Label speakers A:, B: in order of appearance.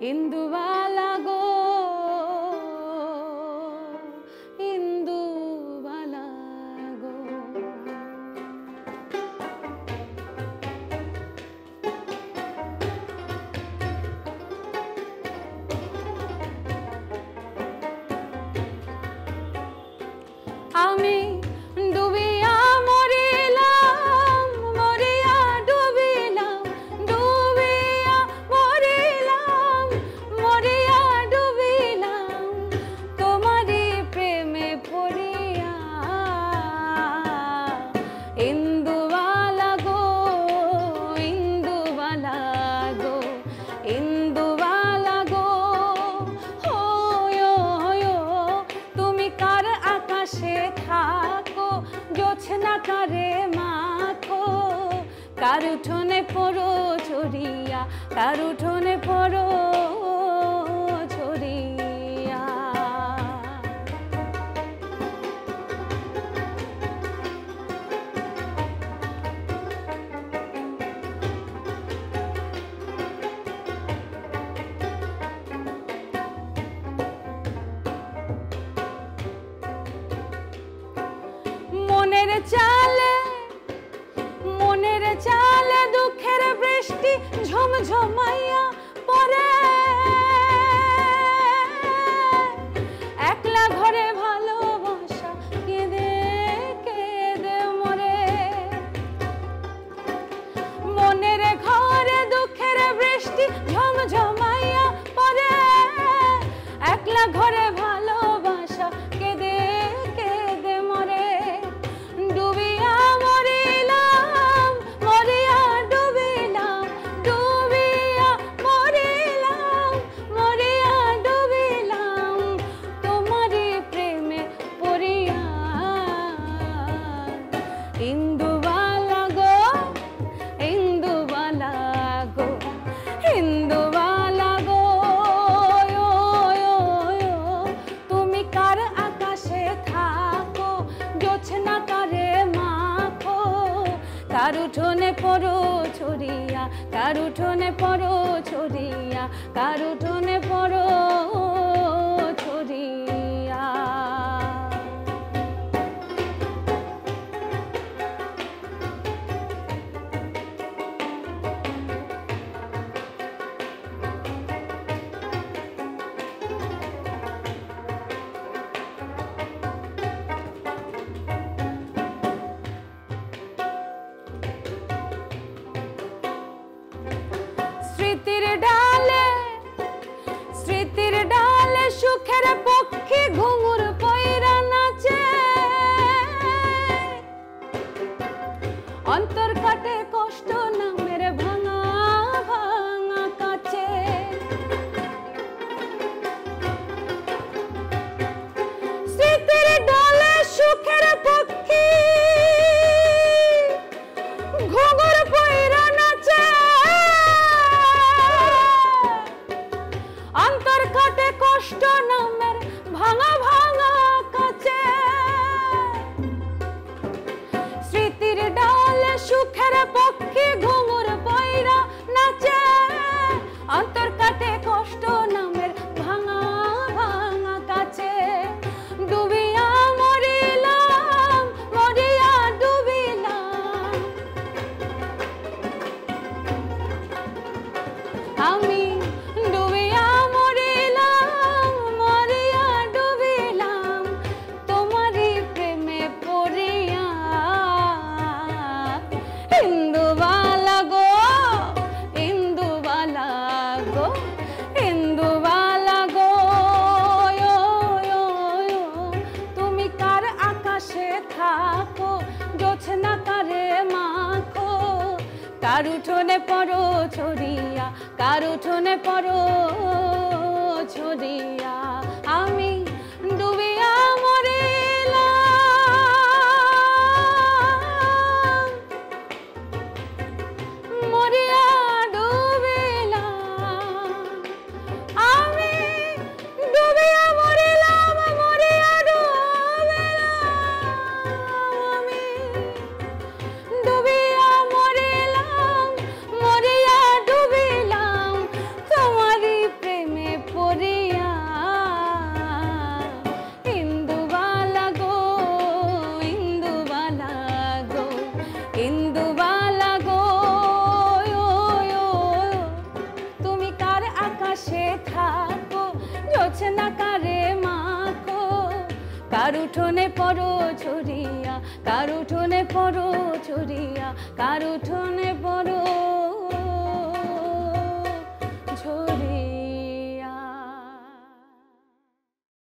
A: ইন্দুবালা গো ইন্দুবালা গো। আমি ডুবিয়া মরিলাম মরিয়া ডুবিলাম ডুবিয়া মরিলাম মরিয়া ডুবিলাম তোমারই প্রেমে পড়িয়া। ইন্দুবালা গো ইন্দুবালা গো ইন্দুবালা গো তুমি কার আকাশে থাকো জোছনা কারে মাখো কার উঠোনে পড়ো চড়িয়া কার উঠোনে পড়ো চড়িয়া। মনের চালে দুঃখের বৃষ্টি ঝমঝমাইয়া পড়ে একলা ঘরে ভালোবাসা কেঁদে কেঁদে মরে। মনের ঘরে দুঃখের বৃষ্টি ঝমঝমাইয়া পড়ে একলা ঘরে ভালোবাসা কেঁদে কেঁদে মরে। ডুবিয়া মরিলাম মরিয়া ডুবিলাম ডুবিয়া মরিলাম মরিয়া ডুবিলাম তোমারই প্রেমে পড়িয়া। ইন্দুবালা গো ইন্দুবালা গো ইন্দুবালা গো তুমি কার আকাশে থাকো জোছনা কারে মাখো কার উঠোনে পড়ো ছড়িয়া কার উঠোনে পড়ো ছড়িয়া কার উঠোনে পড়ো ছড়িয়া। স্মৃতির ডালে সুখের পক্ষী ঘুঙুর পয়রা নাচে অন্তর কাটে কষ্ট নামের ভাঙা ভাঙা কাছে। স্মৃতির ডালে সুখের পক্ষী ঘুঙুর পয়রা নাচে অন্তর কাটে কষ্ট নামের ভাঙা ভাঙা কাছে। স্মৃতির ডালে সুখের পক্ষী ঘুঙুর পয়রা নাচে অন্তর কাটে কষ্ট নামের ভাঙা ভাঙা কাছে। ডুবিয়া মরিলাম মরিয়া ডুবিলাম আমি ডুবিয়া মরিলাম মরিয়া ডুবিলাম তোমারই প্রেমে পড়িয়া। ইন্দুবালা গো ইন্দুবালা গো ইন্দুবালা গো তুমি কার আকাশে থাকো জোছনা কারে মাখো কার উঠোনে পড়ো ছড়িয়া কার উঠোনে পড়ো ছড়িয়া। আমি ডুবিয়া মরিলাম মরিয়া ডুবিলাম আমি ডুবিয়া মরিলাম মরিয়া ডুবিলাম আমি ডুবিয়া মরিলাম মরিয়া ডুবিলাম তোমারই প্রেমে পড়ো ছড়িয়া, কার উঠোনে পড়ো ছড়িয়া, কার উঠোনে